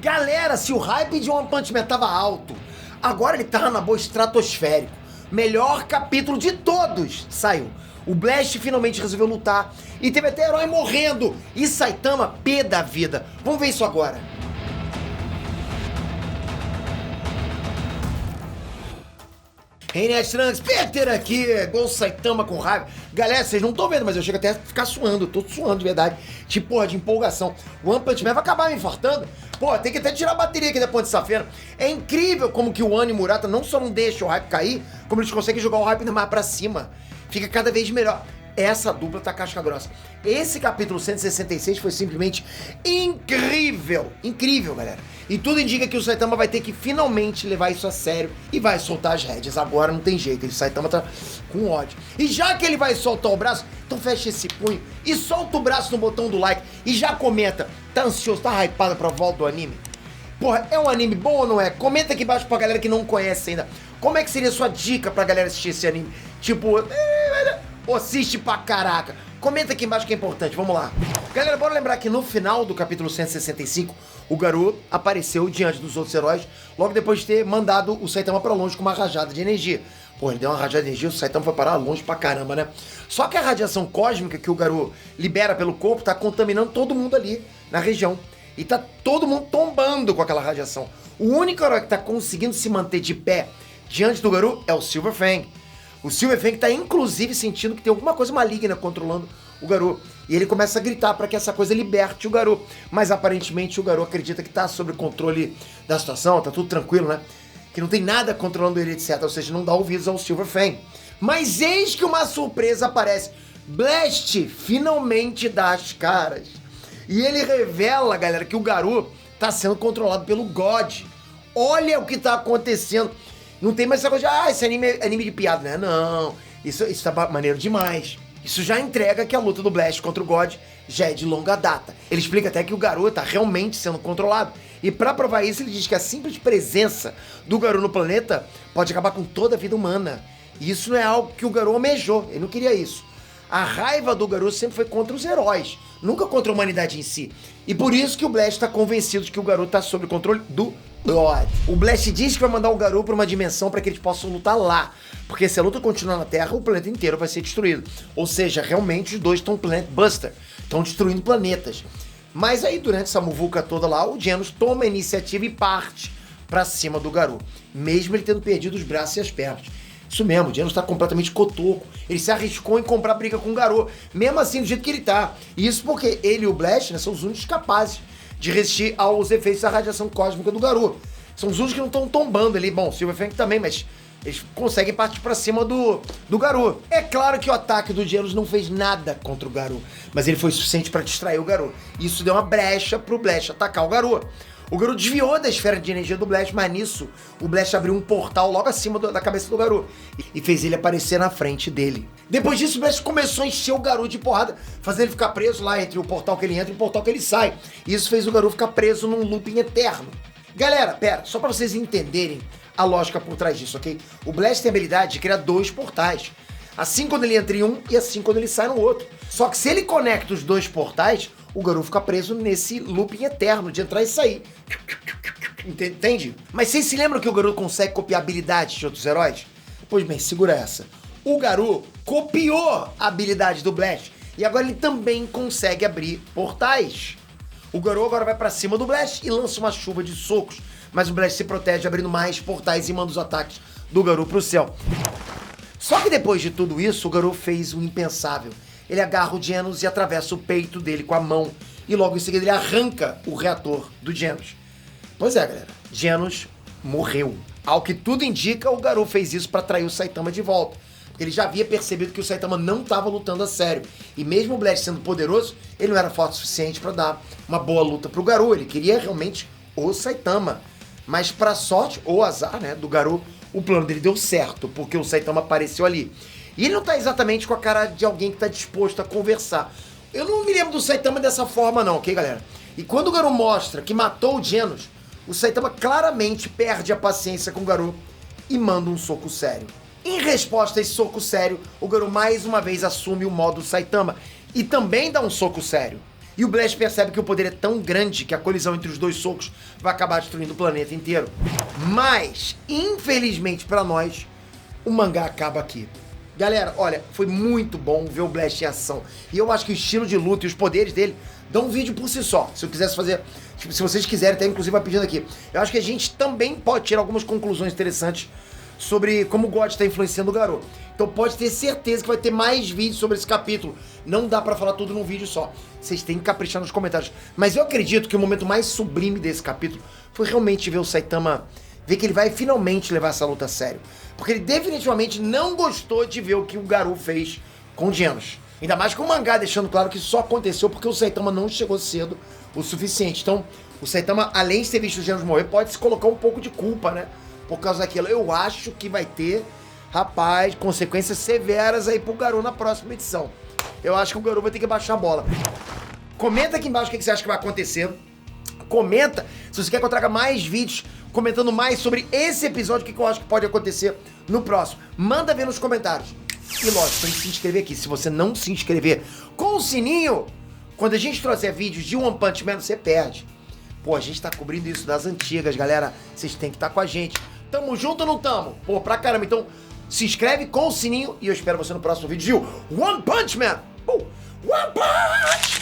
Galera, se o hype de One Punch Man tava alto, agora ele tá na boa estratosférico. Melhor capítulo de todos saiu. O Blast finalmente resolveu lutar e teve até herói morrendo e Saitama pé da vida. Vamos ver isso agora. Hey, Net Trunks, Peter aqui, igual o Saitama com raiva. Galera, vocês não estão vendo, mas eu chego até a ficar suando, eu tô suando de verdade. Tipo, porra, de empolgação. O One Punch Man vai acabar me infartando. Pô, tem que até tirar a bateria aqui depois dessa feira. É incrível como que o Wano e o Murata não só não deixam o hype cair, como eles conseguem jogar o hype ainda mais pra cima. Fica cada vez melhor. Essa dupla tá casca grossa. Esse capítulo 166 foi simplesmente incrível. Incrível, galera. E tudo indica que o Saitama vai ter que finalmente levar isso a sério e vai soltar as rédeas. Agora não tem jeito, o Saitama tá com ódio. E já que ele vai soltar o braço, então fecha esse punho e solta o braço no botão do like e já comenta. Tá ansioso, tá hypado pra volta do anime? Porra, é um anime bom ou não é? Comenta aqui embaixo pra galera que não conhece ainda. Como é que seria a sua dica pra galera assistir esse anime? Tipo, assiste pra caraca. Comenta aqui embaixo que é importante, vamos lá. Galera, bora lembrar que no final do capítulo 165, o Garou apareceu diante dos outros heróis, logo depois de ter mandado o Saitama pra longe com uma rajada de energia. Pô, ele deu uma rajada de energia, o Saitama foi parar longe pra caramba, né? Só que a radiação cósmica que o Garou libera pelo corpo tá contaminando todo mundo ali na região. E tá todo mundo tombando com aquela radiação. O único herói que tá conseguindo se manter de pé diante do Garou é o Silver Fang. O Silver Fang tá inclusive sentindo que tem alguma coisa maligna controlando o Garou. E ele começa a gritar para que essa coisa liberte o Garou. Mas aparentemente o Garou acredita que tá sob controle da situação, tá tudo tranquilo, né? Que não tem nada controlando ele, etc. Ou seja, não dá ouvidos ao Silver Fang. Mas eis que uma surpresa aparece. Blast finalmente dá as caras. E ele revela, galera, que o Garou tá sendo controlado pelo God. Olha o que tá acontecendo. Não tem mais essa coisa de, esse anime é anime de piada, né? Não, isso tá maneiro demais. Isso já entrega que a luta do Blast contra o God já é de longa data. Ele explica até que o Garou tá realmente sendo controlado. E pra provar isso, ele diz que a simples presença do Garou no planeta pode acabar com toda a vida humana. E isso não é algo que o Garou almejou, ele não queria isso. A raiva do Garou sempre foi contra os heróis, nunca contra a humanidade em si. E por isso que o Blast tá convencido de que o Garou tá sob o controle do God. O Blast diz que vai mandar o Garou pra uma dimensão para que eles possam lutar lá. Porque se a luta continuar na Terra, o planeta inteiro vai ser destruído. Ou seja, realmente os dois estão Planet Buster. Estão destruindo planetas. Mas aí, durante essa muvuca toda lá, o Genos toma a iniciativa e parte pra cima do Garou. Mesmo ele tendo perdido os braços e as pernas. Isso mesmo, o Genos tá completamente cotoco. Ele se arriscou em comprar briga com o Garou. Mesmo assim, do jeito que ele tá. E isso porque ele e o Blast, né, são os únicos capazes de resistir aos efeitos da radiação cósmica do Garou. São os únicos que não estão tombando ali. Bom, o Silver Fang também, mas eles conseguem partir pra cima do Garou. É claro que o ataque do Genos não fez nada contra o Garou, mas ele foi suficiente pra distrair o Garou. Isso deu uma brecha pro Blast atacar o Garou. O Garou desviou da esfera de energia do Blast, mas nisso o Blast abriu um portal logo acima da cabeça do Garou e fez ele aparecer na frente dele. Depois disso, o Blast começou a encher o Garou de porrada, fazendo ele ficar preso lá entre o portal que ele entra e o portal que ele sai. E isso fez o Garou ficar preso num looping eterno. Galera, pera, só pra vocês entenderem a lógica por trás disso, ok? O Blast tem a habilidade de criar dois portais. Assim quando ele entra em um e assim quando ele sai no outro. Só que se ele conecta os dois portais, o Garou fica preso nesse looping eterno de entrar e sair. Entende? Mas vocês se lembram que o Garou consegue copiar habilidades de outros heróis? Pois bem, segura essa. O Garou copiou a habilidade do Blast e agora ele também consegue abrir portais. O Garou agora vai pra cima do Blast e lança uma chuva de socos, mas o Blast se protege abrindo mais portais e manda os ataques do Garou pro céu. Só que depois de tudo isso, o Garou fez o impensável. Ele agarra o Genos e atravessa o peito dele com a mão. E logo em seguida ele arranca o reator do Genos. Pois é, galera. Genos morreu. Ao que tudo indica, o Garou fez isso para atrair o Saitama de volta. Porque ele já havia percebido que o Saitama não estava lutando a sério. E mesmo o Blast sendo poderoso, ele não era forte o suficiente para dar uma boa luta pro Garou. Ele queria realmente o Saitama. Mas pra sorte, ou azar, né, do Garou, o plano dele deu certo, porque o Saitama apareceu ali. E ele não tá exatamente com a cara de alguém que tá disposto a conversar. Eu não me lembro do Saitama dessa forma não, ok, galera? E quando o Garou mostra que matou o Genos, o Saitama claramente perde a paciência com o Garou e manda um soco sério. Em resposta a esse soco sério, o Garou mais uma vez assume o modo Saitama e também dá um soco sério. E o Blast percebe que o poder é tão grande que a colisão entre os dois socos vai acabar destruindo o planeta inteiro. Mas, infelizmente pra nós, o mangá acaba aqui. Galera, olha, foi muito bom ver o Blast em ação. E eu acho que o estilo de luta e os poderes dele dão um vídeo por si só. Se eu quisesse fazer, se vocês quiserem, até inclusive vai pedindo aqui. Eu acho que a gente também pode tirar algumas conclusões interessantes sobre como o God está influenciando o garoto. Então pode ter certeza que vai ter mais vídeos sobre esse capítulo. Não dá pra falar tudo num vídeo só. Vocês têm que caprichar nos comentários. Mas eu acredito que o momento mais sublime desse capítulo foi realmente ver o Saitama, ver que ele vai finalmente levar essa luta a sério. Porque ele definitivamente não gostou de ver o que o Garou fez com o Genos. Ainda mais com o mangá deixando claro que só aconteceu porque o Saitama não chegou cedo o suficiente. Então, o Saitama, além de ter visto o Genos morrer, pode se colocar um pouco de culpa, né? Por causa daquilo. Eu acho que vai ter, rapaz, consequências severas aí pro Garou na próxima edição. Eu acho que o Garou vai ter que baixar a bola. Comenta aqui embaixo o que você acha que vai acontecer. Comenta se você quer que eu traga mais vídeos comentando mais sobre esse episódio, o que eu acho que pode acontecer no próximo. Manda ver nos comentários. E lógico, tem que se inscrever aqui. Se você não se inscrever com o sininho, quando a gente trouxer vídeos de One Punch Man, você perde. Pô, a gente tá cobrindo isso das antigas, galera. Vocês têm que estar com a gente. Tamo junto ou não tamo? Pô, pra caramba. Então, se inscreve com o sininho e eu espero você no próximo vídeo de One Punch Man. One Punch!